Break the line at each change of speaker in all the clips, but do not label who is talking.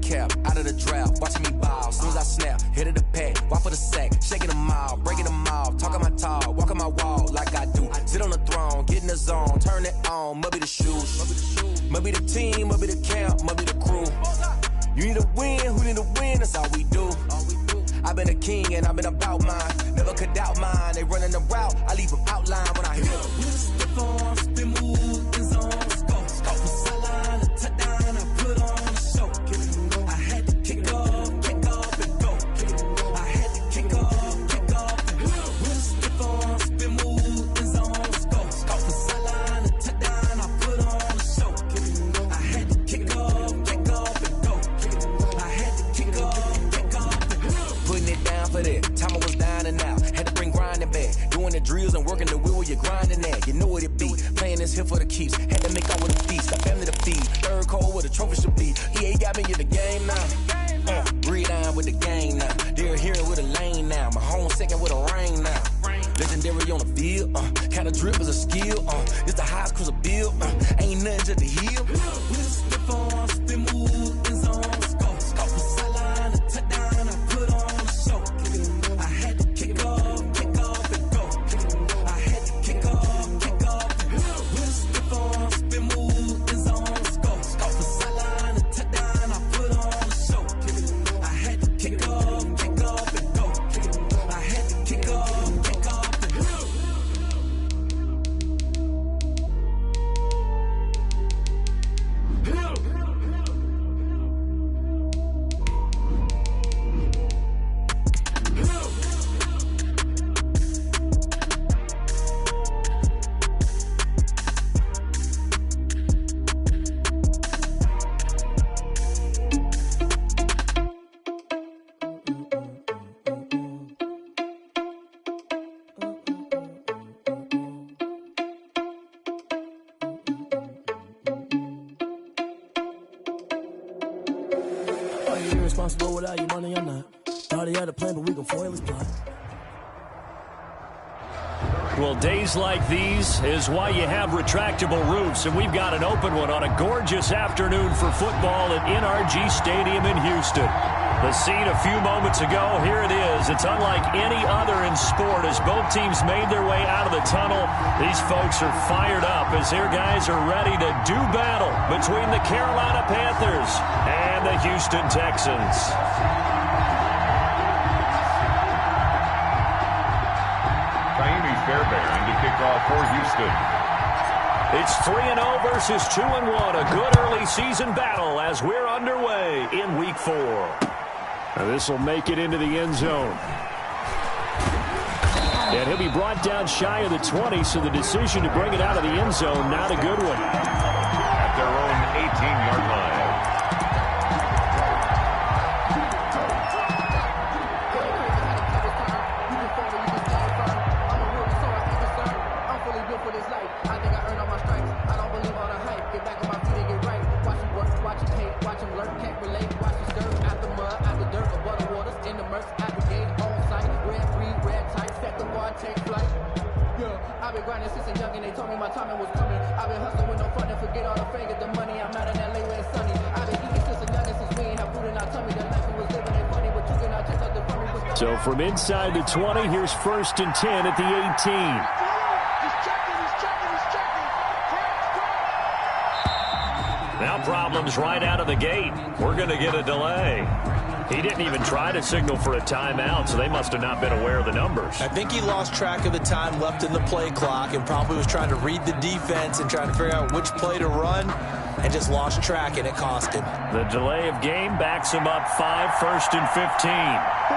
cap, out of the drought, watching me ball. Soon as I snap, hit of the pack, walk for the sack, shaking them all, breaking them off, talking my talk, walking my wall like I do. Sit on the throne, get in the zone, turn it on, must be the shoes, must be the team, must be the camp, must be the crew. You need a win, who need a win, that's all we do. I've been a king and I've been about mine, never could doubt mine. They running the route, I leave them outline when I hit them. Step on, spin move, in zone, scope, sideline, a touchdown, I put on a show. I had to kick off and go. I had to kick off and go. Step on, spin move, in zone, scope, sideline, a touchdown, I put on a show. I had to kick off and go. I had to kick off and go. Putting it down for that, time I was down and out. Had to bring grinding back, doing the drills and working the wheel where you're grinding at. You know what it be, playing this here for the keeps. Had to make out with a feast, got family to feed. Third cold where the trophy should be. EA got me in the game now. Breathe down with the game now. They're hearing with a lane now. My home second with a rain now. Legendary on the field, kind of drip is a skill. It's the highest cruiser bill, ain't nothing just to heal. Step on, spin move, in zone, scope, sideline, a touchdown, I put on a show. I had to kick off and go. I had to kick off and go. Step on, spin move, in zone, scope, sideline, a touchdown, I put on a show. I had to kick off and go. I had to kick off and go.
Are you irresponsible without your money or not? Already had a plan, but we gon' foil his plot.
Well, days like these is why you have retractable roofs, and we've got an open one on a gorgeous afternoon for football at NRG Stadium in Houston. The scene a few moments ago, here it is. It's unlike any other in sport as both teams made their way out of the tunnel. These folks are fired up as their guys are ready to do battle between the Carolina Panthers and the Houston Texans.
Fairbairn to kick off for Houston.
It's 3-0 versus 2-1. A good early season battle as we're underway in Week 4. Now this will make it into the end zone. And he'll be brought down shy of the 20, so the decision to bring it out of the end zone, not a good one.
At their own 18-yard line.
So from inside the 20, here's 1st and 10 at the 18. Now problems right out of the gate. We're going to get a delay. He didn't even try to signal for a timeout, so they must have not been aware of the numbers.
I think he lost track of the time left in the play clock and probably was trying to read the defense and trying to figure out which play to run and just lost track, and it cost him.
The delay of game backs him up 5, 1st and 15.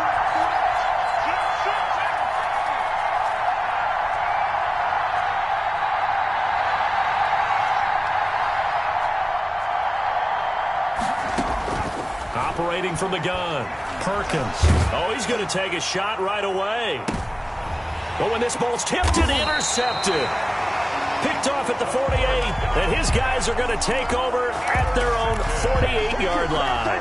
Operating from the gun, Perkins. Oh, he's going to take a shot right away. But when this ball's tipped and intercepted, picked off at the 48, and his guys are going to take over at their own 48-yard line.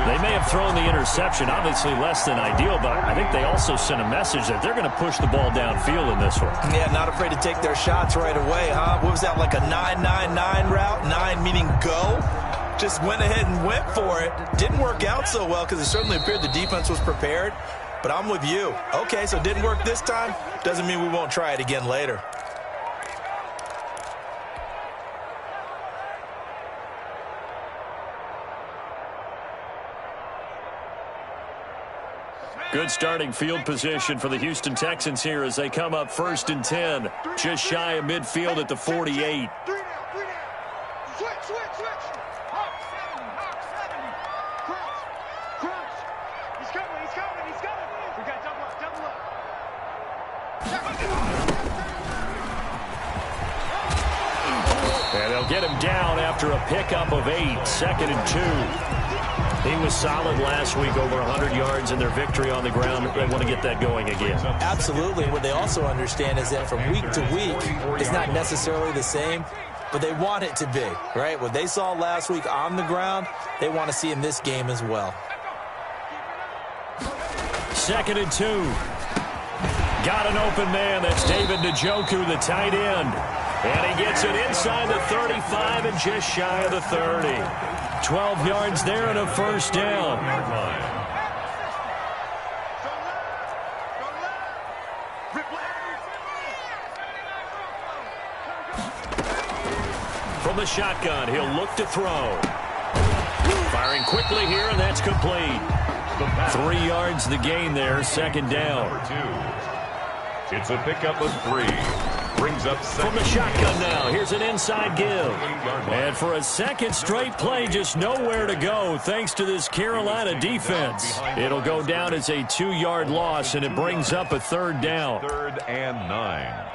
They may have thrown the interception, obviously less than ideal, but I think they also sent a message that they're going to push the ball downfield in this one.
Yeah, not afraid to take their shots right away, huh? What was that, like a 9-9-9 route? 9 meaning go? just went ahead and went for it. Didn't work out so well because it certainly appeared the defense was prepared. But I'm with you. Okay, so it didn't work this time. Doesn't mean we won't try it again later.
Good starting field position for the Houston Texans here as they come up 1st and 10. Just shy of midfield at the 48. And they'll get him down after a pickup of 8, 2nd and 2. He was solid last week, over 100 yards in their victory on the ground. They want to get that going again.
Absolutely. What they also understand is that from week to week, it's not necessarily the same, but they want it to be, right? What they saw last week on the ground, they want to see in this game as well.
2nd and 2. Got an open man. That's David Njoku, the tight end. And he gets it inside the 35 and just shy of the 30. 12 yards there and a 1st down. From the shotgun, he'll look to throw. Firing quickly here, and that's complete. 3 yards the gain there, 2nd down.
It's a pickup of 3. Brings up
from the shotgun now. Here's an inside give. And for a 2nd straight play, just nowhere to go thanks to this Carolina defense. It'll go down as a 2-yard loss, and it brings up a 3rd down.
3rd and 9.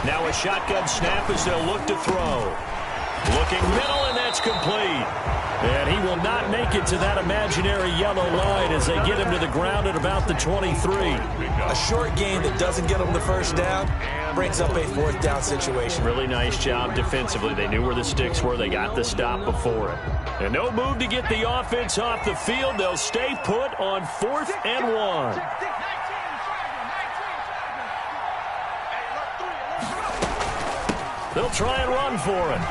Now a shotgun snap as they'll look to throw. Looking middle, and that's complete. And he will not make it to that imaginary yellow line as they get him to the ground at about the 23.
A short gain that doesn't get them the 1st down brings up a 4th down situation.
Really nice job defensively. They knew where the sticks were. They got the stop before it. And no move to get the offense off the field. They'll stay put on 4th and 1. They'll try and run for it.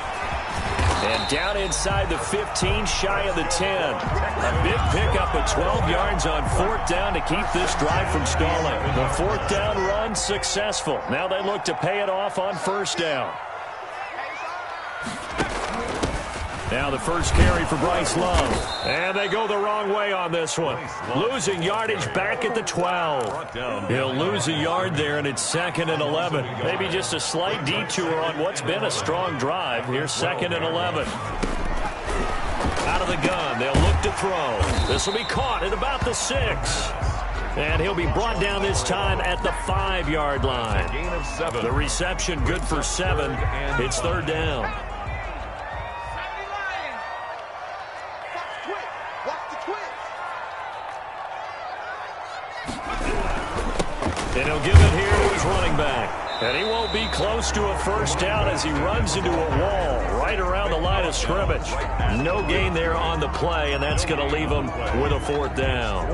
And down inside the 15, shy of the 10. A big pickup of 12 yards on 4th down to keep this drive from stalling. The 4th down run successful. Now they look to pay it off on 1st down. Now the first carry for Bryce Love. And they go the wrong way on this one. Losing yardage back at the 12. He'll lose a yard there, and it's 2nd and 11. Maybe just a slight detour on what's been a strong drive. Here's 2nd and 11. Out of the gun, they'll look to throw. This will be caught at about the 6. And he'll be brought down this time at the 5-yard line.
Gain of 7.
The reception good for 7. It's 3rd down. And he'll give it here to his running back. And he won't be close to a 1st down as he runs into a wall right around the line of scrimmage. No gain there on the play, and that's going to leave him with a 4th down.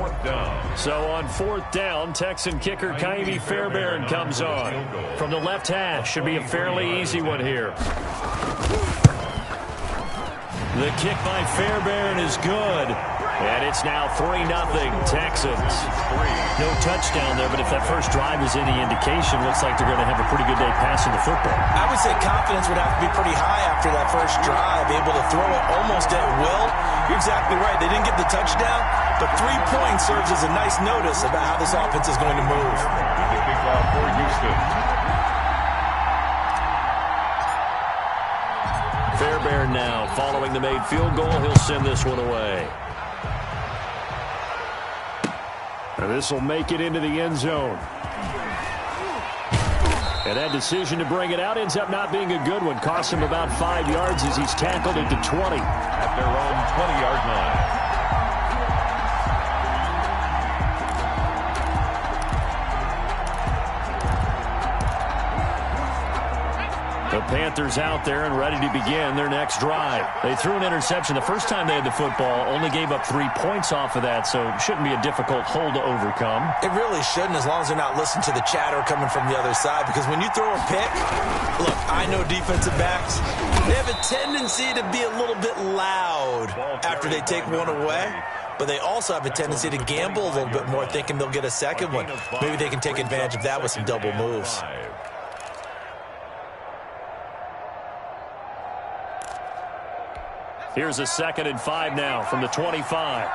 So on 4th down, Texan kicker Ka'imi Fairbairn comes on. From the left hash, should be a fairly easy one here. The kick by Fairbairn is good. And it's now 3-0 Texans. No touchdown there, but if that first drive is any indication, looks like they're going to have a pretty good day passing the football.
I would say confidence would have to be pretty high after that first drive, able to throw it almost at will. You're exactly right. They didn't get the touchdown, but 3 points serves as a nice notice about how this offense is going to move.
The kickoff for Houston.
Fairbairn now following the made field goal. He'll send this one away. And this will make it into the end zone. And that decision to bring it out ends up not being a good one. Costs him about 5 yards as he's tackled at the 20.
At their own 20-yard line.
The Panthers out there and ready to begin their next drive. They threw an interception the first time they had the football, only gave up 3 points off of that, so it shouldn't be a difficult hole to overcome.
It really shouldn't, as long as they're not listening to the chatter coming from the other side, because when you throw a pick, look, I know defensive backs, they have a tendency to be a little bit loud after they take one away, but they also have a tendency to gamble a little bit more, thinking they'll get a second one. Maybe they can take advantage of that with some double moves.
Here's a 2nd and 5 now from the 25.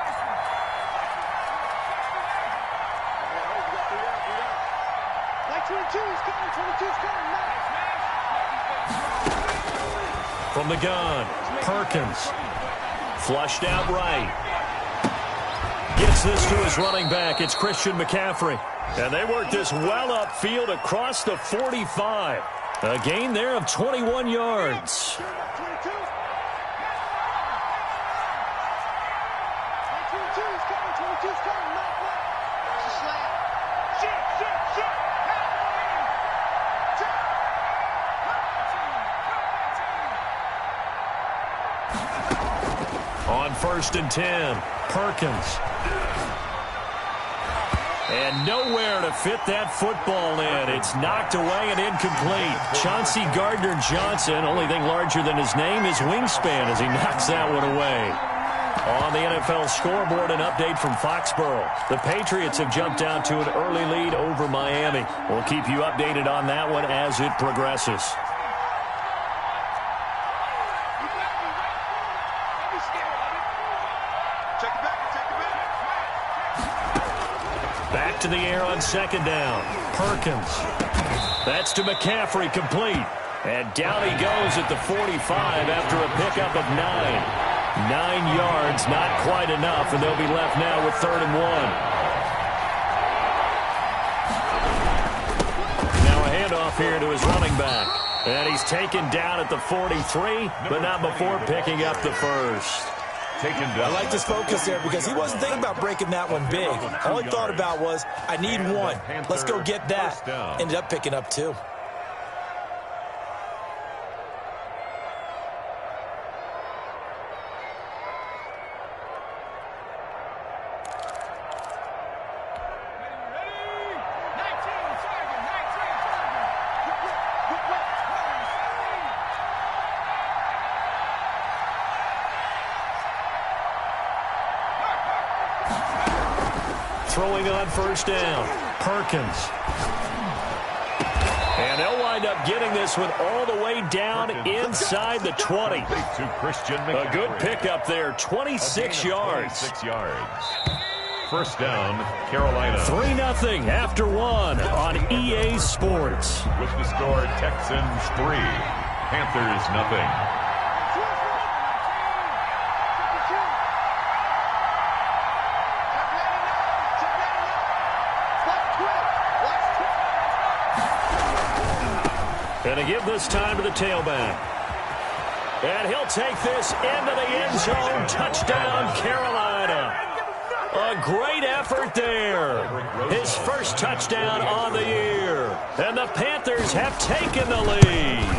From the gun, Perkins. Flushed out right. Gets this to his running back. It's Christian McCaffrey. And they work this well upfield across the 45. A gain there of 21 yards. On 1st and 10, Perkins. And nowhere to fit that football in. It's knocked away and incomplete. Chauncey Gardner-Johnson, only thing larger than his name is wingspan as he knocks that one away. On the NFL scoreboard, an update from Foxborough. The Patriots have jumped out to an early lead over Miami. We'll keep you updated on that one as it progresses. Back to the air on 2nd down. Perkins. That's to McCaffrey, complete. And down he goes at the 45 after a pickup of 9. 9 yards, not quite enough, and they'll be left now with 3rd and 1. Now a handoff here to his running back. And he's taken down at the 43, but not before picking up the first.
I like this focus there because he wasn't thinking about breaking that one big. All he thought about was, I need one. Let's go get that. Ended up picking up 2.
Throwing on 1st down, Perkins. And they'll wind up getting this one all the way down inside the 20. A good pickup there, 26 yards.
26 yards. 1st down, Carolina.
3-0 after 1 on EA Sports.
With the score, Texans 3, Panthers 0.
And to give this time to the tailback. And he'll take this into the end zone. Touchdown, Carolina. A great effort there. His first touchdown on the year. And the Panthers have taken the lead.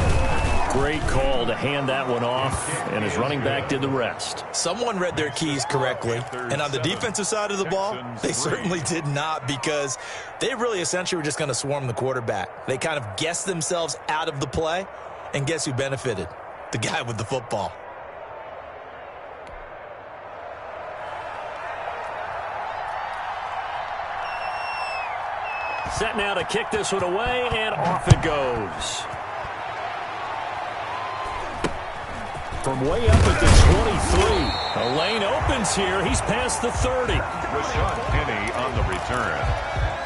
Great call to hand that one off, and his running back did the rest.
Someone read their keys correctly, and on the defensive side of the ball, they certainly did not, because they really essentially were just going to swarm the quarterback. They kind of guessed themselves out of the play, and guess who benefited? The guy with the football.
Set now to kick this one away, and off it goes. From way up at the 23. A lane opens here. He's past the 30.
Rashad Penny on the return.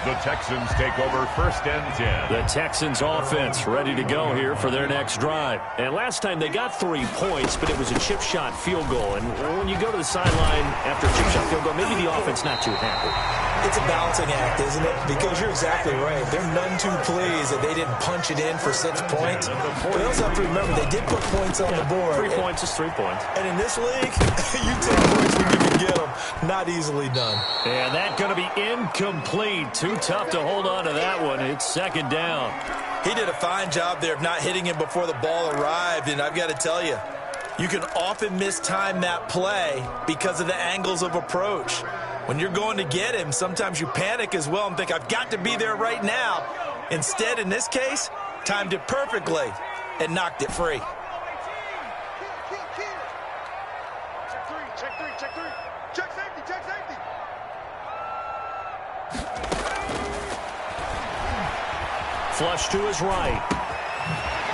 The Texans take over 1st and 10.
The Texans offense ready to go here for their next drive. And last time they got 3 points, but it was a chip shot field goal. And when you go to the sideline after a chip shot field goal, maybe the offense not too happy.
It's a balancing act, isn't it? Because you're exactly right. They're none too pleased that they didn't punch it in for 6 points. But they also have to remember they did put points on the board.
3 points is 3 points.
And in this league, you take points when you can get them. Not easily done.
And that's going to be incomplete. Too tough to hold on to that one. It's 2nd down.
He did a fine job there of not hitting him before the ball arrived, and I've got to tell you, you can often mistime that play because of the angles of approach. When you're going to get him, sometimes you panic as well and think, I've got to be there right now. Instead, in this case, timed it perfectly and knocked it free.
Flush to his right.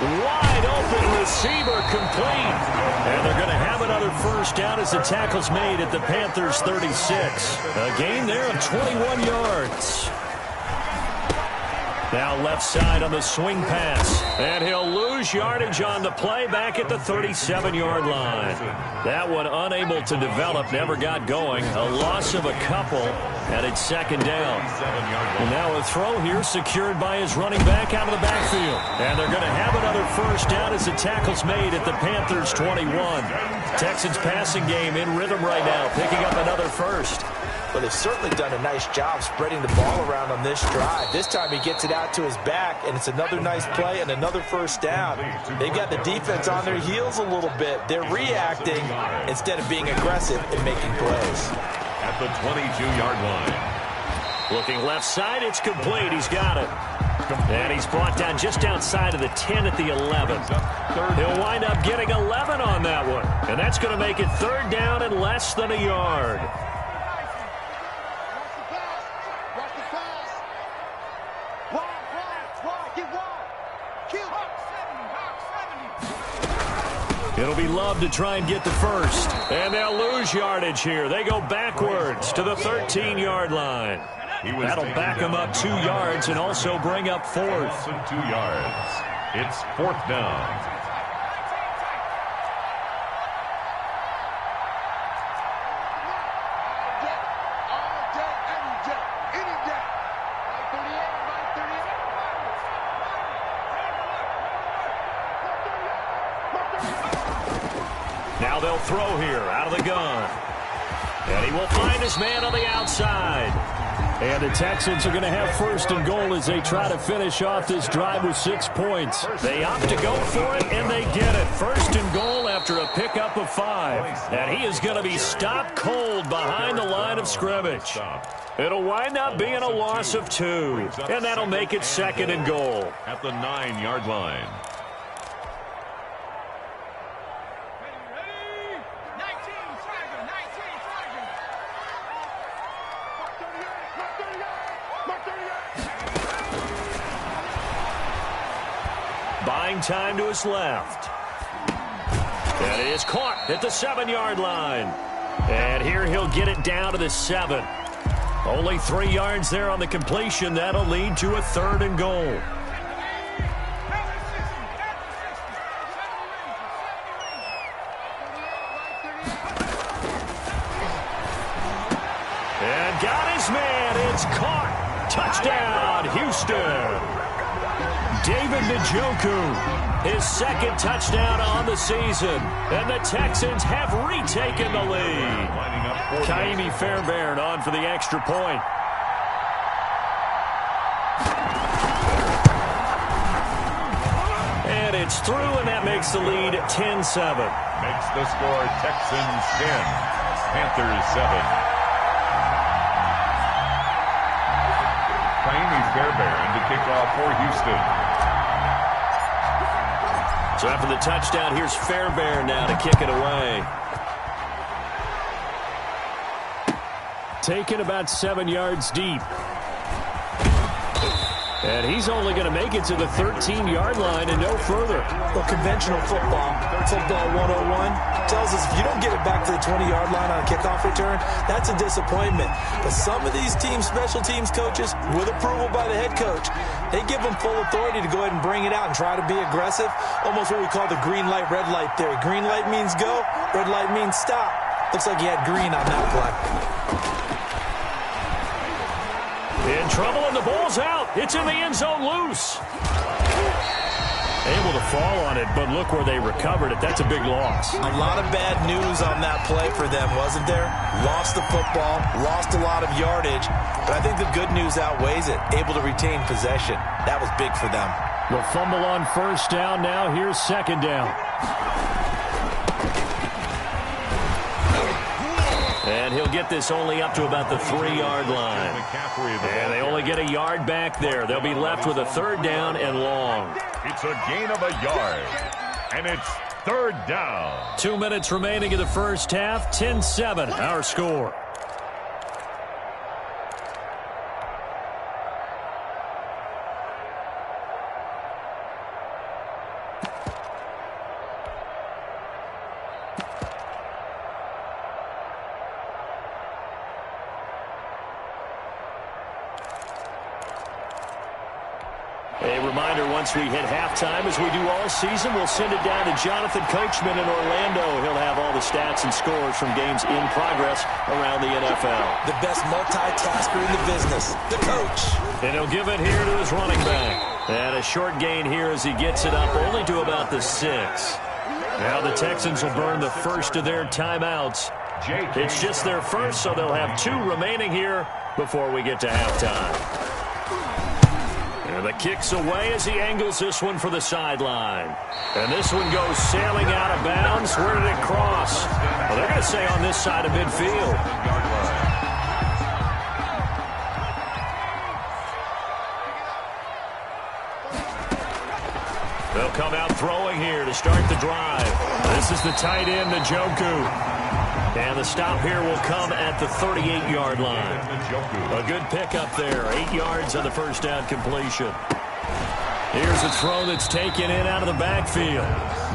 Wide open receiver complete. And they're going to have another first down as the tackle's made at the Panthers' 36. A gain there of 21 yards. Now left side on the swing pass. And he'll lose yardage on the play back at the 37-yard line. That one unable to develop, never got going. A loss of a couple, and it's second down. And now a throw here secured by his running back out of the backfield. And they're going to have another first down as the tackle's made at the Panthers' 21. Texans passing game in rhythm right now, picking up another first.
But they've certainly done a nice job spreading the ball around on this drive. This time he gets it out to his back, and it's another nice play and another first down. They've got the defense on their heels a little bit. They're reacting instead of being aggressive and making plays.
At the 22-yard line.
Looking left side, it's complete. He's got it. And he's brought down just outside of the 10 at the 11. He'll wind up getting 11 on that one. And that's going to make it third down and less than a yard. It'll be Love to try and get the first. And they'll lose yardage here. They go backwards to the 13-yard line. That'll back them up 2 yards and also bring up fourth.
2 yards. It's fourth down.
Now they'll throw here out of the gun. And he will find his man on the outside. And the Texans are going to have first and goal as they try to finish off this drive with 6 points. They opt to go for it, and they get it. First and goal after a pickup of 5. And he is going to be stopped cold behind the line of scrimmage. It'll wind up being a loss of 2. And that'll make it second and goal.
At the 9-yard line.
Buying time to his left. And it is caught at the 7-yard line. And here he'll get it down to the 7. Only 3 yards there on the completion. That'll lead to a third and goal. And got his man. It's caught. Touchdown, Houston. David Njoku, his second touchdown on the season. And the Texans have retaken the lead. Ka'imi Fairbairn on for the extra point. And it's through, and that makes the lead 10-7.
Makes the score Texans 10, Panthers 7. Ka'imi Fairbairn to kick off for Houston.
So after the touchdown, here's Fairbairn now to kick it away. Taken about 7 yards deep. And he's only going to make it to the 13-yard line and no further.
Well, conventional football 101, tells us if you don't get it back to the 20-yard line on a kickoff return, that's a disappointment. But some of these special teams coaches, with approval by the head coach, they give them full authority to go ahead and bring it out and try to be aggressive. Almost what we call the green light, red light theory. Green light means go, red light means stop. Looks like he had green on that play.
In trouble, and the ball's out. It's in the end zone loose. Able to fall on it, but look where they recovered it. That's a big loss.
A lot of bad news on that play for them, wasn't there? Lost the football, lost a lot of yardage, but I think the good news outweighs it. Able to retain possession. That was big for them.
The fumble on first down. Now here's second down. And he'll get this only up to about the 3-yard line. And they only get a yard back there. They'll be left with a third down and long.
It's a gain of a yard. And it's third down.
2 minutes remaining in the first half. 10-7, our score. Once we hit halftime, as we do all season, we'll send it down to Jonathan Coachman in Orlando. He'll have all the stats and scores from games in progress around the NFL.
The best multitasker in the business, the coach.
And he'll give it here to his running back. And a short gain here as he gets it up only to about the 6. Now the Texans will burn the first of their timeouts. It's just their first, so they'll have 2 remaining here before we get to halftime. And the kick's away as he angles this one for the sideline. And this one goes sailing out of bounds. Where did it cross? Well, they're going to say on this side of midfield. They'll come out throwing here to start the drive. This is the tight end, Njoku. And the stop here will come at the 38-yard line. A good pickup there. 8 yards on the first down completion. Here's a throw that's taken in out of the backfield.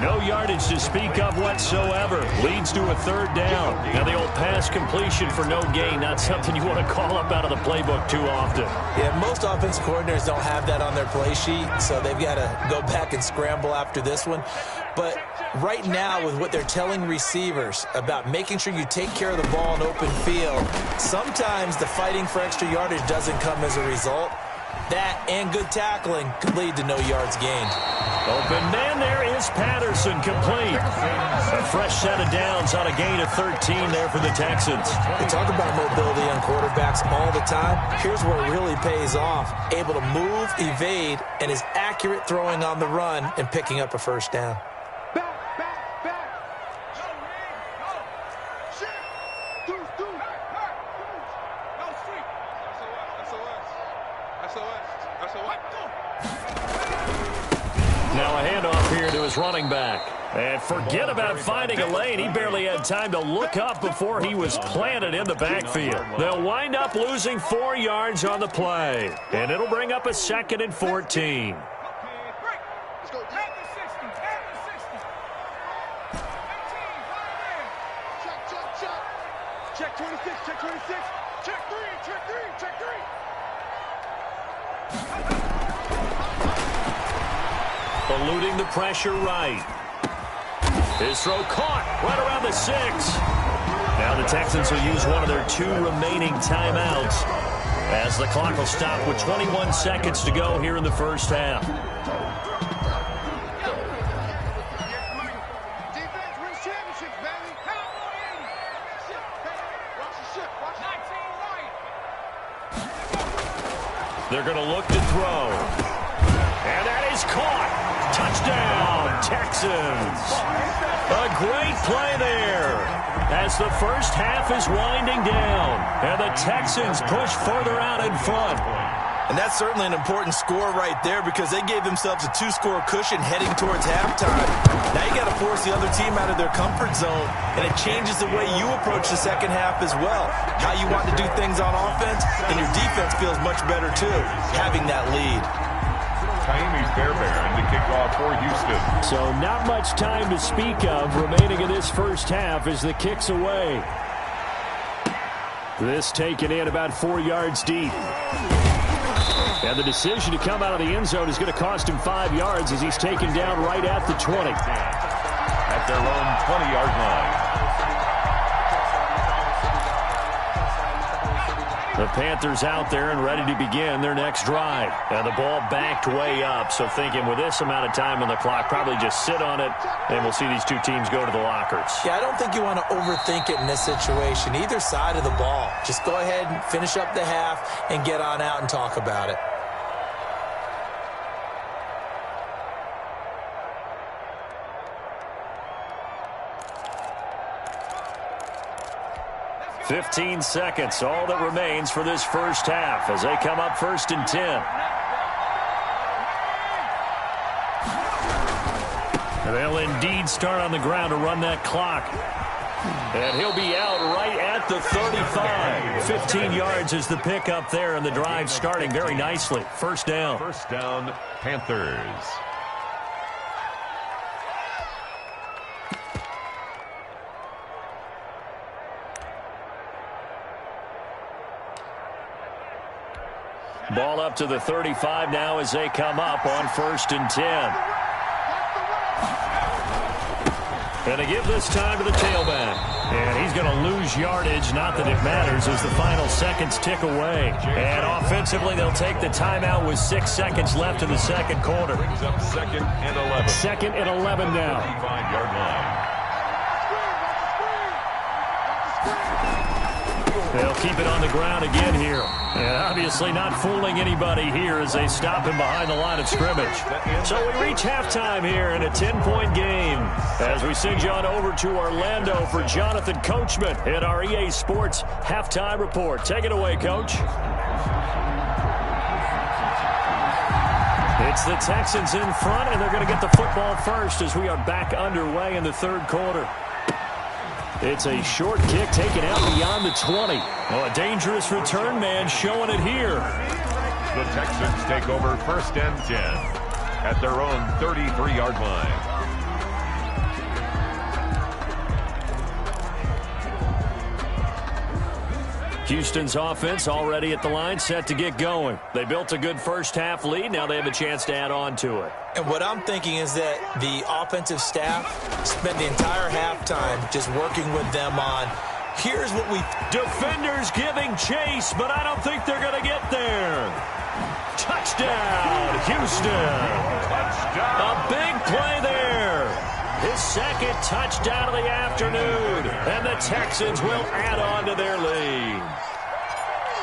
No yardage to speak of whatsoever. Leads to a third down. Now the old pass completion for no gain, not something you want to call up out of the playbook too often.
Yeah, most offensive coordinators don't have that on their play sheet, so they've got to go back and scramble after this one. But right now, with what they're telling receivers about making sure you take care of the ball in open field, sometimes the fighting for extra yardage doesn't come as a result. That and good tackling could lead to no yards gained.
Open man there is Patterson, complete. A fresh set of downs on a gain of 13 there for the Texans.
They talk about mobility on quarterbacks all the time. Here's where it really pays off. Able to move, evade, and is accurate throwing on the run and picking up a first down.
Now a handoff here to his running back. And forget about finding a lane. He barely had time to look up before he was planted in the backfield. They'll wind up losing 4 yards on the play. And it'll bring up a 2nd and 14.
Check 26, check 26, check 3, check 3, check 3.
Eluding the pressure right. His throw caught right around the 6. Now the Texans will use one of their 2 remaining timeouts as the clock will stop with 21 seconds to go here in the first half.
Defense wins championships, baby. Watch the ship, watch the 19 right.
They're going to look to throw. And that is caught. Touchdown, Texans. A great play there as the first half is winding down. And the Texans push further out in front.
And that's certainly an important score right there because they gave themselves a 2-score cushion heading towards halftime. Now you got to force the other team out of their comfort zone, and it changes the way you approach the second half as well. How you want to do things on offense, and your defense feels much better too, having that lead.
Tahimi Fairbairn to kick off for Houston.
So not much time to speak of remaining in this first half as the kick's away. This taken in about 4 yards deep. And the decision to come out of the end zone is going to cost him 5 yards as he's taken down right at the 20.
At their own 20-yard line.
The Panthers out there and ready to begin their next drive. And the ball backed way up, so thinking with this amount of time on the clock, probably just sit on it, and we'll see these 2 teams go to the lockers.
Yeah, I don't think you want to overthink it in this situation. Either side of the ball. Just go ahead and finish up the half and get on out and talk about it.
15 seconds, all that remains for this first half as they come up 1st and 10. They'll indeed start on the ground to run that clock. And he'll be out right at the 35. 15 yards is the pickup there, and the drive starting very nicely. First down.
First down, Panthers.
Ball up to the 35 now as they come up on 1st and 10. And they give this time to the tailback. And he's going to lose yardage. Not that it matters as the final seconds tick away. And offensively, they'll take the timeout with 6 seconds left in the second quarter.
Brings up 2nd and 11.
2nd and 11 now.
35-yard line.
They'll keep it on the ground again here. And obviously not fooling anybody here as they stop him behind the line of scrimmage. So we reach halftime here in a 10-point game as we send you on over to Orlando for Jonathan Coachman in our EA Sports Halftime Report. Take it away, Coach. It's the Texans in front, and they're going to get the football first as we are back underway in the third quarter. It's a short kick taken out beyond the 20. Oh, a dangerous return man showing it here.
The Texans take over 1st and 10 at their own 33-yard line.
Houston's offense already at the line, set to get going. They built a good first half lead. Now they have a chance to add on to it.
And what I'm thinking is that the offensive staff spent the entire halftime just working with them on, here's what we...
Defenders giving chase, but I don't think they're going to get there. Touchdown, Houston.
Touchdown.
A big play there. His second touchdown of the afternoon. And the Texans will add on to their lead.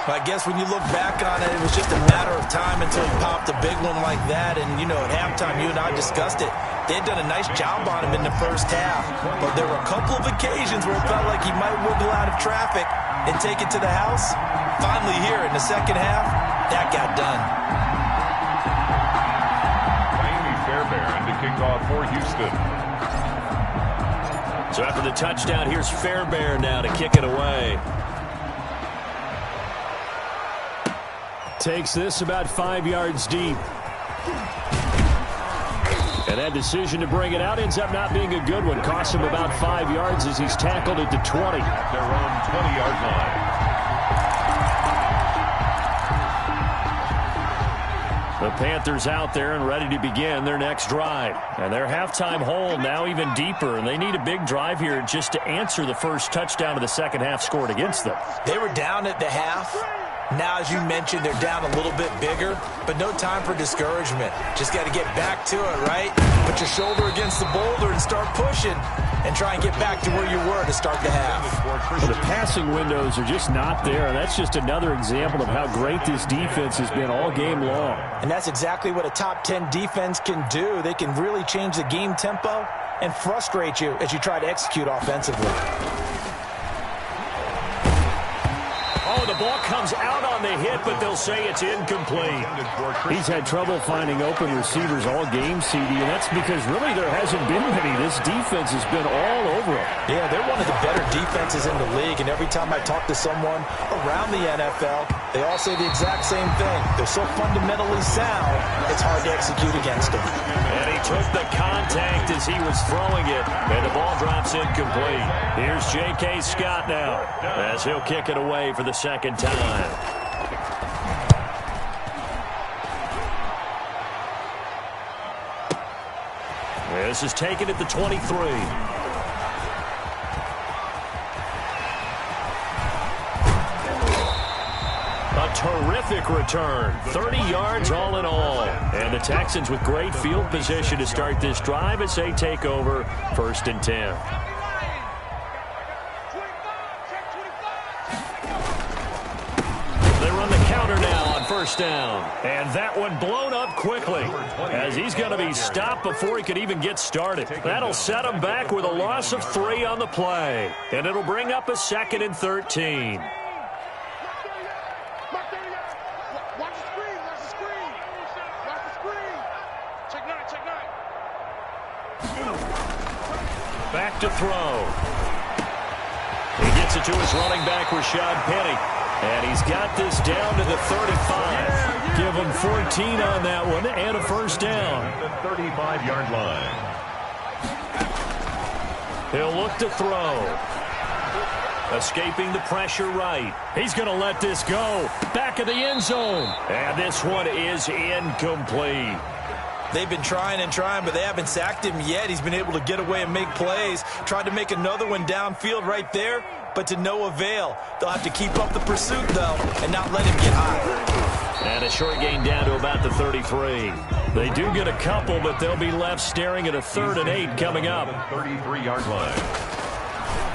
I guess when you look back on it, it was just a matter of time until he popped a big one like that. And, you know, at halftime, you and I discussed it. They had done a nice job on him in the first half. But there were a couple of occasions where it felt like he might wiggle out of traffic and take it to the house. Finally here in the second half, that got done.
Miami Fairbairn to kick off for Houston.
So after the touchdown, here's Fairbairn now to kick it away. Takes this about 5 yards deep. And that decision to bring it out ends up not being a good one. Costs him about 5 yards as he's tackled at the 20.
At their own 20-yard line.
The Panthers out there and ready to begin their next drive. And their halftime hole now even deeper. And they need a big drive here just to answer the first touchdown of the second half scored against them.
They were down at the half. Now, as you mentioned, they're down a little bit bigger, but no time for discouragement. Just got to get back to it, right? Put your shoulder against the boulder and start pushing and try and get back to where you were to start the half.
Well, the passing windows are just not there, and that's just another example of how great this defense has been all game long.
And that's exactly what a top 10 defense can do. They can really change the game tempo and frustrate you as you try to execute offensively.
Oh, the ball comes out on the hit, but they'll say it's incomplete. He's had trouble finding open receivers all game, CD, and that's because really there hasn't been many. This defense has been all over him.
Yeah, they're one of the better defenses in the league, and every time I talk to someone around the NFL, they all say the exact same thing. They're so fundamentally sound, it's hard to execute against them.
And he took the contact as he was throwing it, and the ball drops incomplete. Here's J.K. Scott now as he'll kick it away for the second time. This is taken at the 23. A terrific return. 30 yards all in all. And the Texans with great field position to start this drive as they take over 1st and 10. first down. And that one blown up quickly as he's going to be stopped before he could even get started. That'll set him back with a loss of 3 on the play. And it'll bring up a 2nd and 13. Back to throw. He gets it to his running back, Rashad Penny. And he's got this down to the 35. Give him 14 on that one and a first down.
The 35-yard line.
He'll look to throw. Escaping the pressure right. He's going to let this go. Back of the end zone. And this one is incomplete.
They've been trying and trying, but they haven't sacked him yet. He's been able to get away and make plays. Tried to make another one downfield right there, but to no avail. They'll have to keep up the pursuit, though, and not let him get high.
And a short gain down to about the 33. They do get a couple, but they'll be left staring at a 3rd and 8 coming up.
33-yard line.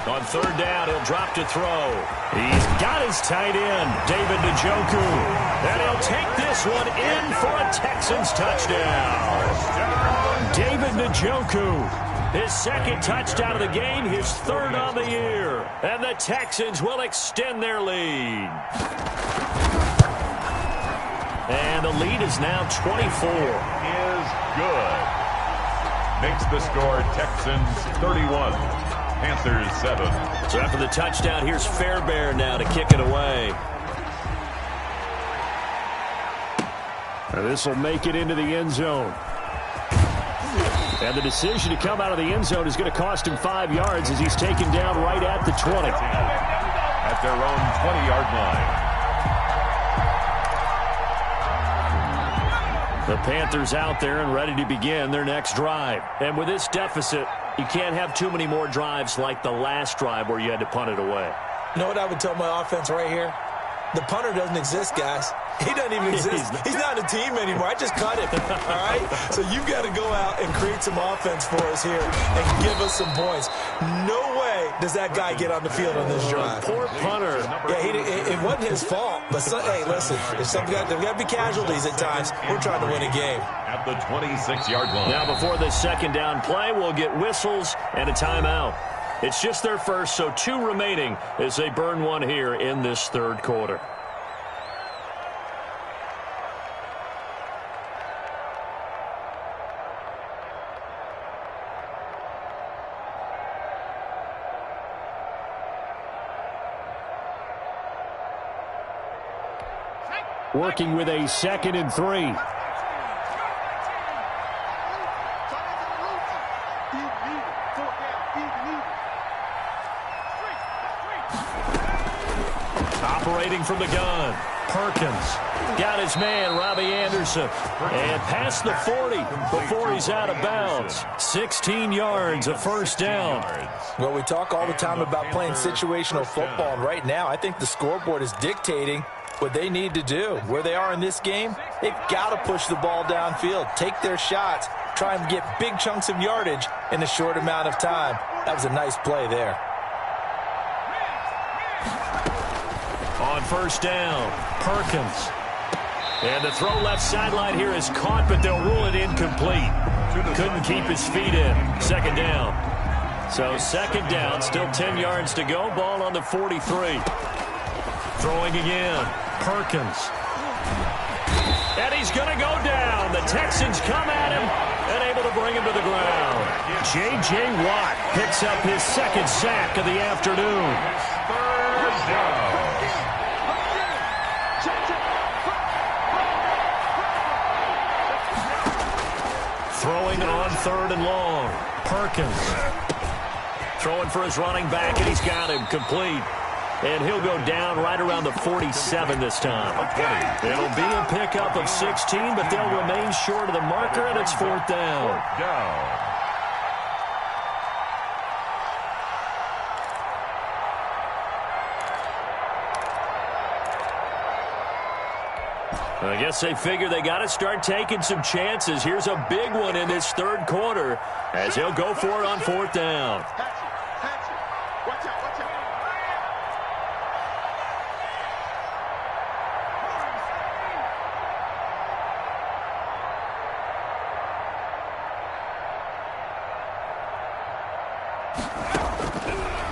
On 3rd down, he'll drop to throw. He's got his tight end, David Njoku. And he'll take this one in for a Texans touchdown. David Njoku, his 2nd touchdown of the game, his 3rd on the year. And the Texans will extend their lead. And the lead is now 24.
Is good. Makes the score Texans 31. Panthers 7.
So after the touchdown, here's Fairbairn now to kick it away. And this will make it into the end zone. And the decision to come out of the end zone is going to cost him 5 yards as he's taken down right at the 20.
At their own 20-yard line.
The Panthers out there and ready to begin their next drive. And with this deficit, you can't have too many more drives like the last drive where you had to punt it away.
You know what I would tell my offense right here? The punter doesn't exist, guys. He doesn't even exist. He's not a team anymore. I just cut him, all right? So you've got to go out and create some offense for us here and give us some points. No way does that guy get on the field on this drive.
Poor punter.
Yeah, it wasn't his fault. But, hey, listen, there's got to be casualties at times. We're trying to win a game.
At the 26-yard line.
Now before this 2nd down play, we'll get whistles and a timeout. It's just their first, so 2 remaining as they burn one here in this 3rd quarter. Working with a 2nd and 3. Operating from the gun, Perkins. Got his man, Robbie Anderson. And past the 40 before he's out of bounds. 16 yards, a first down.
Well, we talk all the time about playing situational football, and right now I think the scoreboard is dictating what they need to do. Where they are in this game, they've got to push the ball downfield, take their shots, try and get big chunks of yardage in a short amount of time. That was a nice play there.
On first down, Perkins. And the throw left sideline here is caught, but they'll rule it incomplete. Couldn't keep his feet in. 2nd down. So 2nd down, still 10 yards to go. Ball on the 43. Throwing again, Perkins. And he's going to go down. The Texans come at him and able to bring him to the ground. J.J. Watt picks up his 2nd sack of the afternoon.
3rd down.
Throwing on 3rd and long. Perkins. Throwing for his running back, and he's got him complete. And he'll go down right around the 47 this time. It'll be a pickup of 16, but they'll remain short of the marker, and it's 4th down.
4th down.
I guess they figure they got to start taking some chances. Here's a big one in this 3rd quarter as he'll go for it on 4th down.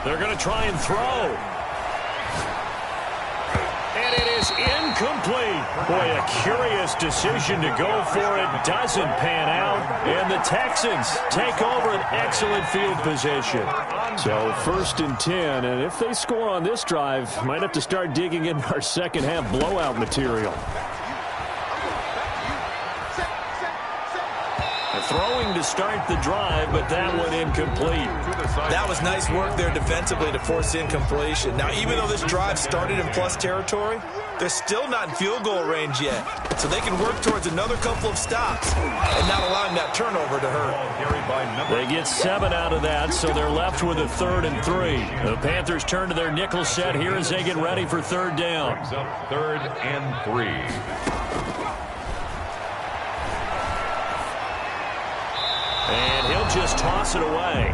They're going to try and throw. And it is incomplete. Boy, a curious decision to go for it. Doesn't pan out. And the Texans take over an excellent field position. So 1st and 10. And if they score on this drive, might have to start digging in our second half blowout material. Throwing to start the drive, but that one incomplete.
That was nice work there defensively to force incompletion. Now, even though this drive started in plus territory, they're still not in field goal range yet. So they can work towards another couple of stops and not allowing that turnover to hurt.
They get 7 out of that, so they're left with a 3rd and 3. The Panthers turn to their nickel set here as they get ready for 3rd down.
3rd and 3.
And he'll just toss it away.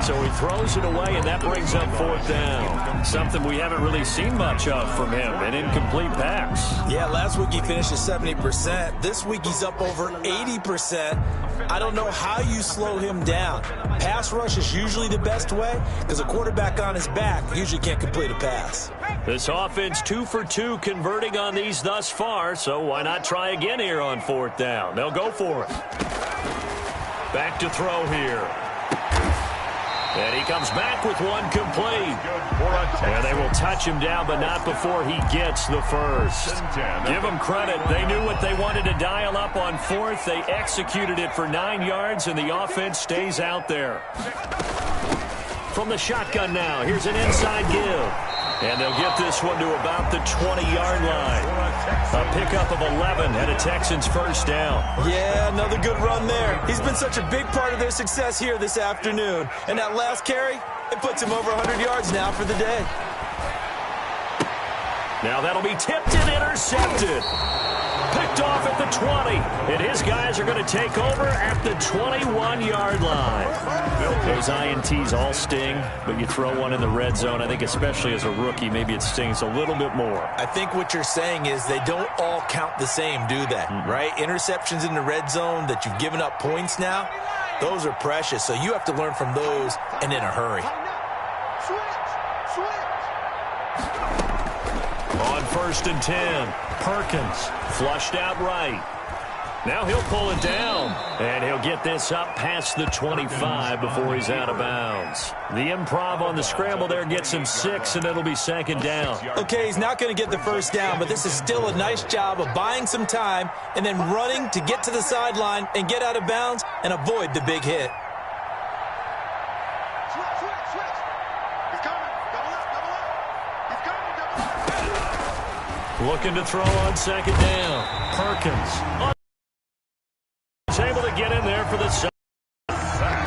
So he throws it away, and that brings up 4th down. Something we haven't really seen much of from him, an incomplete pass.
Yeah, last week he finished at 70%. This week he's up over 80%. I don't know how you slow him down. Pass rush is usually the best way because a quarterback on his back usually can't complete a pass.
This offense 2 for 2 converting on these thus far, so why not try again here on 4th down? They'll go for it. Back to throw here. And he comes back with one complete. And they will touch him down, but not before he gets the first. Give them credit. They knew what they wanted to dial up on 4th. They executed it for 9 yards, and the offense stays out there. From the shotgun now, here's an inside give. And they'll get this one to about the 20-yard line. A pickup of 11 and a Texans 1st down.
Yeah, another good run there. He's been such a big part of their success here this afternoon. And that last carry, it puts him over 100 yards now for the day.
Now that'll be tipped and intercepted. Picked off at the 20. And his guys are going to take over at the 21-yard line. Those INTs all sting, but you throw one in the red zone, I think especially as a rookie, maybe it stings a little bit more.
I think what you're saying is they don't all count the same, do they? Right? Interceptions in the red zone that you've given up points now, those are precious. So you have to learn from those and in a hurry.
On 1st and 10, Perkins flushed out right. Now he'll pull it down, and he'll get this up past the 25 before he's out of bounds. The improv on the scramble there gets him 6, and it'll be 2nd down.
Okay, he's not going to get the 1st down, but this is still a nice job of buying some time and then running to get to the sideline and get out of bounds and avoid the big hit.
Looking to throw on 2nd down. Perkins is able to get in there for the sack.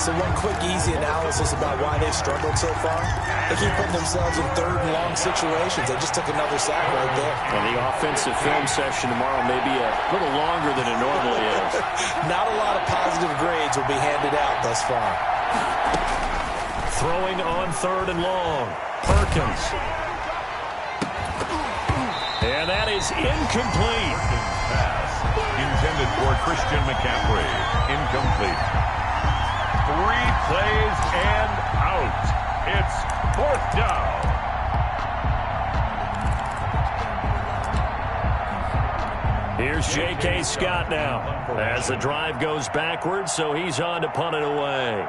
So one quick, easy analysis about why they've struggled so far. They keep putting themselves in 3rd and long situations. They just took another sack right there.
And the offensive film session tomorrow may be a little longer than it normally is.
Not a lot of positive grades will be handed out thus far.
Throwing on 3rd and long. Perkins. And that is incomplete.
Pass intended for Christian McCaffrey. Incomplete. 3 plays and out. It's 4th down.
Here's J.K. Scott now as the drive goes backwards, so he's on to punt it away.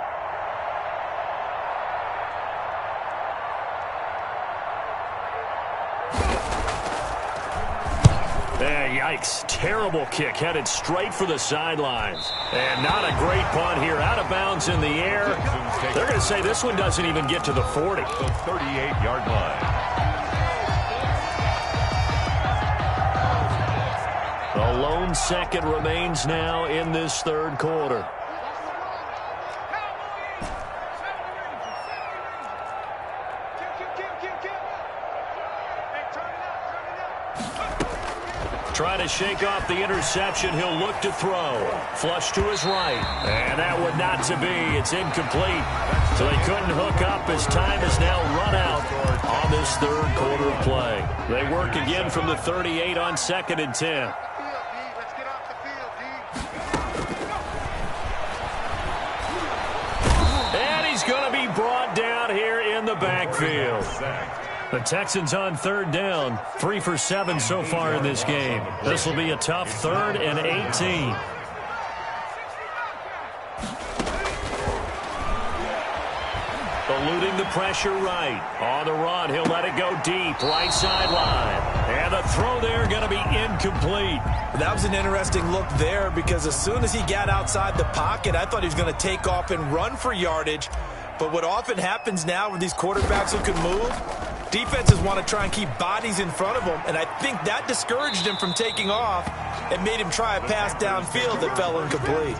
Yikes. Terrible kick headed straight for the sidelines. And not a great punt here. Out of bounds in the air. They're going to say this one doesn't even get to the 40.
The 38-yard line.
A lone second remains now in this 3rd quarter. Trying to shake off the interception. He'll look to throw. Flush to his right. And that would not to be. It's incomplete. So they couldn't hook up as time is now run out on this 3rd quarter of play. They work again from the 38 on 2nd and 10. And he's going to be brought down here in the backfield. The Texans on third down, 3 for 7 so far in this game. This will be a tough 3rd and 18. Eluding the pressure right. On the run, he'll let it go deep, right sideline. And the throw there going to be incomplete.
That was an interesting look there because as soon as he got outside the pocket, I thought he was going to take off and run for yardage. But what often happens now with these quarterbacks who can move, defenses want to try and keep bodies in front of them, and I think that discouraged him from taking off and made him try a pass downfield that fell incomplete.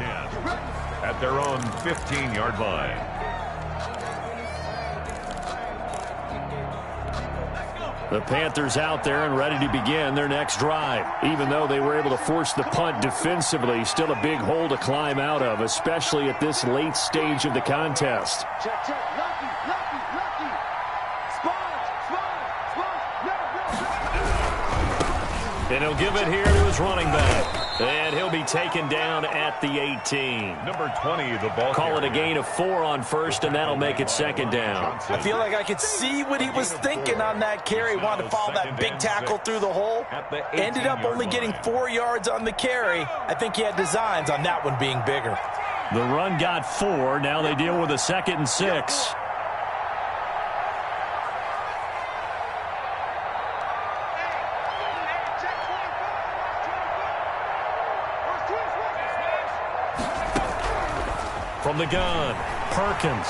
At their own 15-yard line.
The Panthers out there and ready to begin their next drive. Even though they were able to force the punt defensively, still a big hole to climb out of, especially at this late stage of the contest.
Check, check. Lucky, lucky, lucky.
And he'll give it here to his running back. And he'll be taken down at the 18.
Number 20, the ball.
Call it a gain of 4 on first, and that'll make it 2nd down.
I feel like I could see what he was thinking on that carry. Wanted to follow that big tackle through the hole. Ended up only getting 4 yards on the carry. I think he had designs on that one being bigger.
The run got 4. Now they deal with a 2nd and 6. From the gun, Perkins.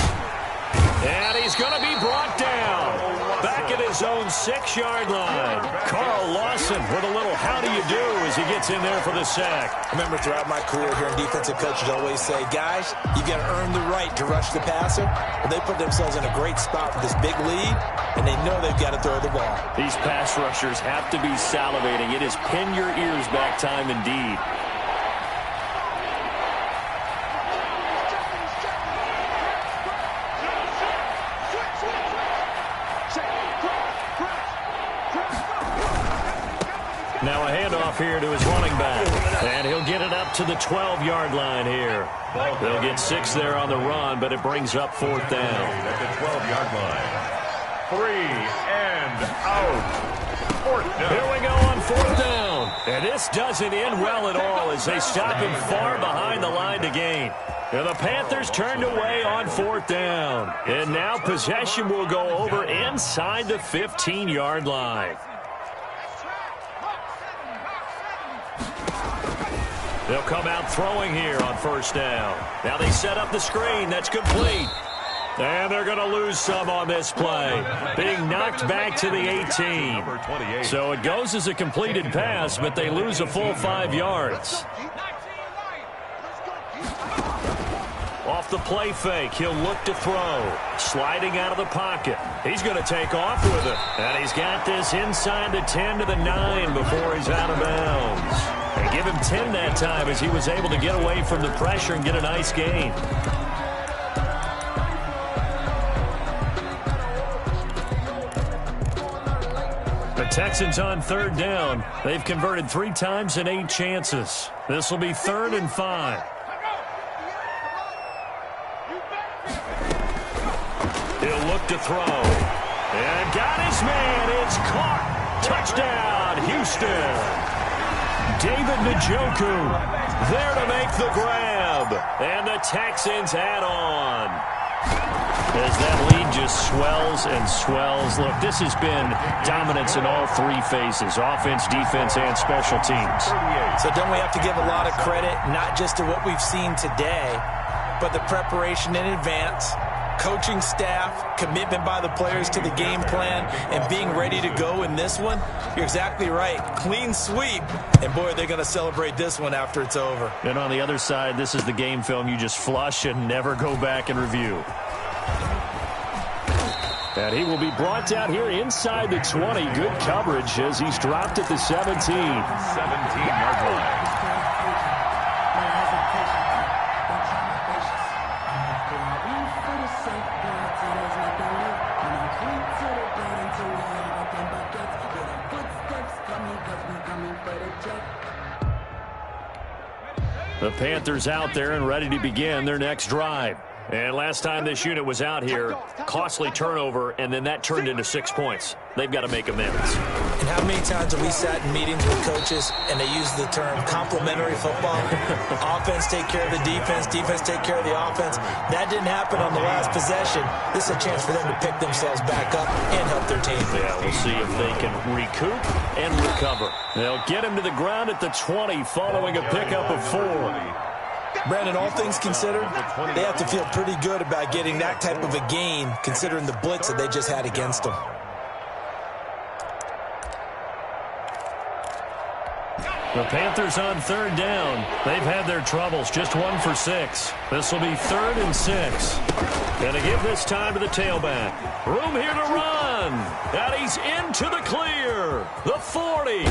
And he's going to be brought down. Back at his own 6-yard line. Carl Lawson with a little how do you do as he gets in there for the sack.
I remember throughout my career here in defensive coaches always say, guys, you got to earn the right to rush the passer. Well, they put themselves in a great spot with this big lead, and they know they've got to throw the ball.
These pass rushers have to be salivating. It is pin your ears back time indeed. Now a handoff here to his running back. And he'll get it up to the 12-yard line here. They'll get 6 there on the run, but it brings up 4th down.
At the 12-yard line. 3 and out. 4th down.
Here we go on 4th down. And this doesn't end well at all as they stop him far behind the line to gain. And the Panthers turned away on 4th down. And now possession will go over inside the 15-yard line. They'll come out throwing here on 1st down. Now they set up the screen. That's complete. And they're going to lose some on this play. Being knocked back to the 18. So it goes as a completed pass, but they lose a full 5 yards. Off the play fake, he'll look to throw. Sliding out of the pocket. He's going to take off with it. And he's got this inside the 10 to the 9 before he's out of bounds. And give him 10 that time as he was able to get away from the pressure and get a nice gain. The Texans on 3rd down. They've converted 3 times in 8 chances. This will be 3rd and 5. He'll look to throw. And got his man. It's caught. Touchdown, Houston. David Njoku there to make the grab. And the Texans add on. As that lead just swells and swells. Look, this has been dominance in all 3 phases. Offense, defense, and special teams.
So don't we have to give a lot of credit, not just to what we've seen today, but the preparation in advance, coaching staff, commitment by the players to the game plan, and being ready to go in this one? You're exactly right. Clean sweep. And, boy, they're going to celebrate this one after it's over.
And on the other side, this is the game film you just flush and never go back and review. And he will be brought down here inside the 20. Good coverage as he's dropped at the 17.
17-yard line.
The Panthers out there and ready to begin their next drive. And last time this unit was out here, costly turnover, and then that turned into 6 points. They've got to make amends.
And how many times have we sat in meetings with coaches and they use the term complementary football? Offense take care of the defense, defense take care of the offense. That didn't happen on the last possession. This is a chance for them to pick themselves back up and help their team.
Yeah, we'll see if they can recoup and recover. They'll get him to the ground at the 20 following a pickup of 4.
Brandon, all things considered, they have to feel pretty good about getting that type of a gain considering the blitz that they just had against them.
The Panthers on 3rd down. They've had their troubles, just 1 for 6. This will be 3rd and 6. Gonna give this time to the tailback. Room here to run. And he's into the clear. The 40.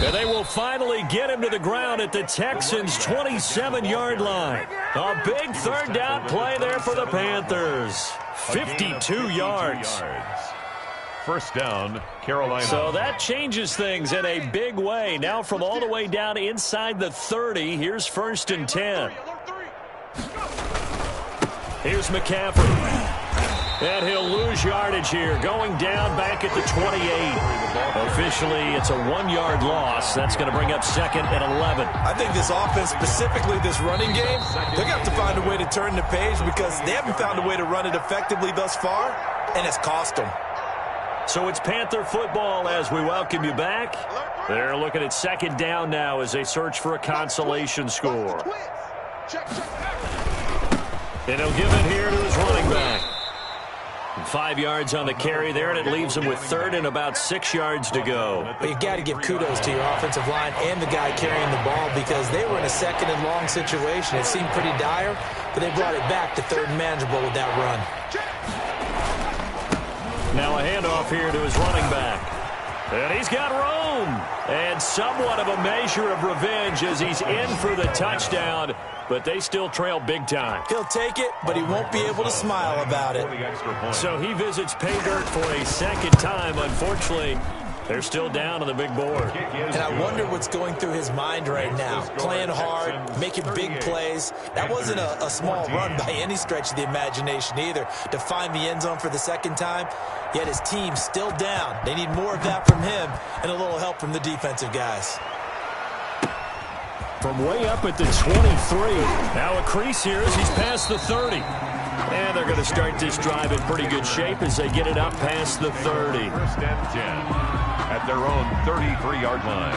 And they will finally get him to the ground at the Texans' 27-yard line. A big 3rd down play there for the Panthers. 52 yards.
First down, Carolina.
So that changes things in a big way. Now from all the way down inside the 30, here's 1st and 10. Here's McCaffrey. And he'll lose yardage here, going down back at the 28. Officially, it's a 1-yard loss. That's going to bring up 2nd and 11.
I think this offense, specifically this running game, they're going to have to find a way to turn the page because they haven't found a way to run it effectively thus far, and it's cost them.
So it's Panther football as we welcome you back. They're looking at 2nd down now as they search for a consolation score. And he'll give it here to his running back. 5 yards on the carry there, and it leaves him with 3rd and about 6 yards to go.
But you've got to give kudos to your offensive line and the guy carrying the ball because they were in a 2nd and long situation. It seemed pretty dire, but they brought it back to 3rd and manageable with that run.
Now a handoff here to his running back. And he's got room. And somewhat of a measure of revenge as he's in for the touchdown. But they still trail big time.
He'll take it, but he won't be able to smile about it.
So he visits pay dirt for a 2nd time. Unfortunately, they're still down on the big board.
And I wonder what's going through his mind right now. Playing hard, making big plays. That wasn't a small run by any stretch of the imagination either. To find the end zone for the 2nd time, yet his team's still down. They need more of that from him and a little help from the defensive guys.
From way up at the 23. Now a crease here as he's past the 30. And they're going to start this drive in pretty good shape as they get it up past the 30.
1st and 10 at their own 33-yard line.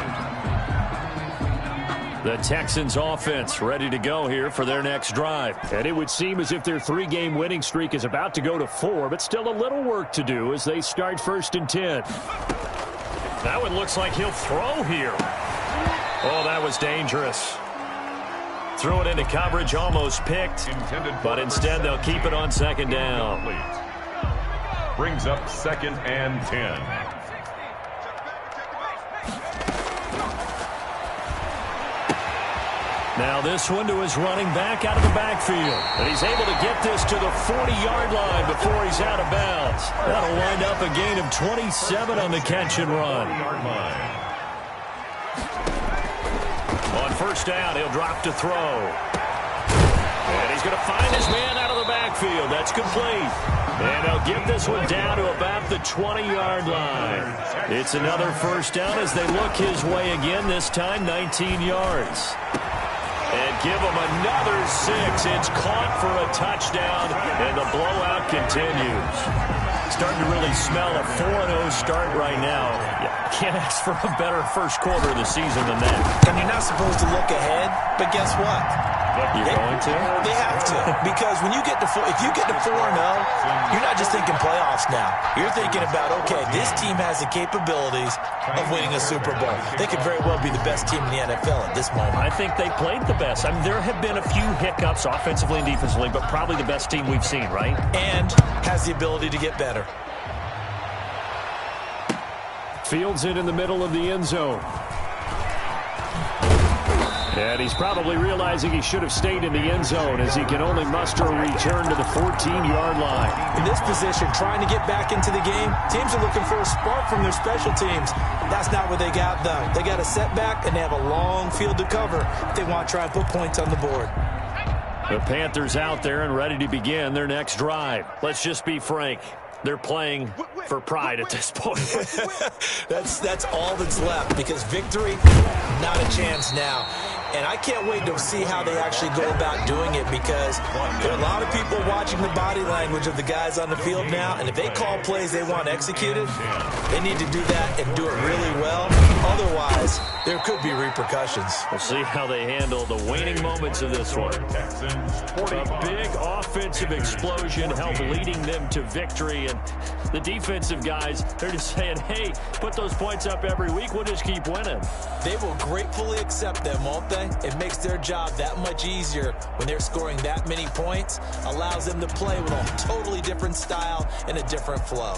The Texans offense ready to go here for their next drive. And it would seem as if their 3-game winning streak is about to go to 4, but still a little work to do as they start 1st and 10. That one looks like he'll throw here. Oh, that was dangerous. Threw it into coverage, almost picked, but instead they'll keep it on 2nd down.
Brings up 2nd and 10.
Now this one to his running back out of the backfield. And he's able to get this to the 40-yard line before he's out of bounds. That'll wind up a gain of 27 on the catch and run. On 1st down, he'll drop to throw. And he's going to find his man out of the backfield. That's complete. And they'll get this one down to about the 20-yard line. It's another 1st down as they look his way again, this time 19 yards. And give him another 6. It's caught for a touchdown, and the blowout continues. Starting to really smell a 4-0 start right now. Can't ask for a better first quarter of the season than that.
And you're not supposed to look ahead, but guess what?
You're going to?
They have to. Because when you get to if you get to 4-0, you're not just thinking playoffs now. You're thinking about, okay, this team has the capabilities of winning a Super Bowl. They could very well be the best team in the NFL at this moment.
I think they played the best. I mean, there have been a few hiccups offensively and defensively, but probably the best team we've seen, right?
And has the ability to get better.
Fields it in the middle of the end zone. And he's probably realizing he should have stayed in the end zone as he can only muster a return to the 14-yard line.
In this position, trying to get back into the game, teams are looking for a spark from their special teams. That's not what they got, though. They got a setback, and they have a long field to cover if they want to try and put points on the board.
The Panthers out there and ready to begin their next drive. Let's just be frank. They're playing for pride at this point.
That's all that's left, because victory, not a chance now. And I can't wait to see how they actually go about doing it, because there are a lot of people watching the body language of the guys on the field now, and if they call plays they want executed, they need to do that and do it really well. Otherwise, there could be repercussions.
We'll see how they handle the waning moments of this one. A big offensive explosion helped leading them to victory, and the defensive guys, they're just saying, hey, put those points up every week, we'll just keep winning.
They will gratefully accept them, won't they? It makes their job that much easier when they're scoring that many points, allows them to play with a totally different style and a different flow.